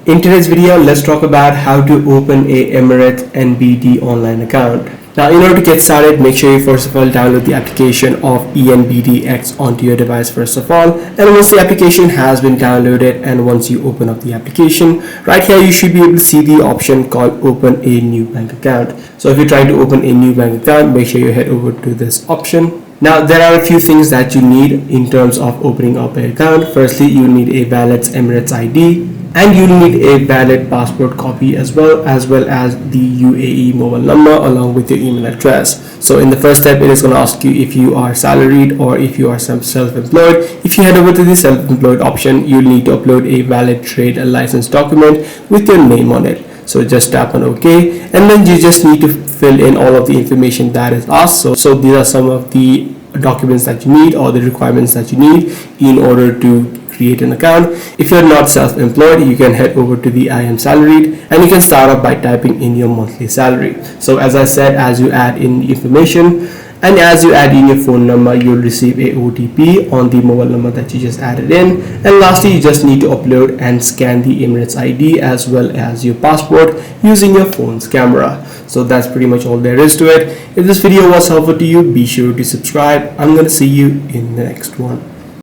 In today's video, let's talk about how to open a Emirates NBD online account. Now, in order to get started, make sure you first of all download the application of ENBD X onto your device first of all. And once the application has been downloaded and once you open up the application, right here you should be able to see the option called open a new bank account. So if you're trying to open a new bank account, make sure you head over to this option. Now, there are a few things that you need in terms of opening up an account. Firstly, you need a valid Emirates ID. And you need a valid passport copy as well as the UAE mobile number along with your email address. So in the first step, it is going to ask you if you are salaried or if you are self-employed. If you head over to the self-employed option, you'll need to upload a valid trade license document with your name on it. So just tap on OK, and then you just need to fill in all of the information that is asked. So these are some of the documents that you need or the requirements that you need in order to create an account. If you're not self-employed, you can head over to the I am salaried and you can start off by typing in your monthly salary. So as I said, as you add in information and as you add in your phone number, you'll receive a OTP on the mobile number that you just added in. And lastly, you just need to upload and scan the Emirates ID as well as your passport using your phone's camera. So that's pretty much all there is to it. If this video was helpful to you, be sure to subscribe. I'm going to see you in the next one.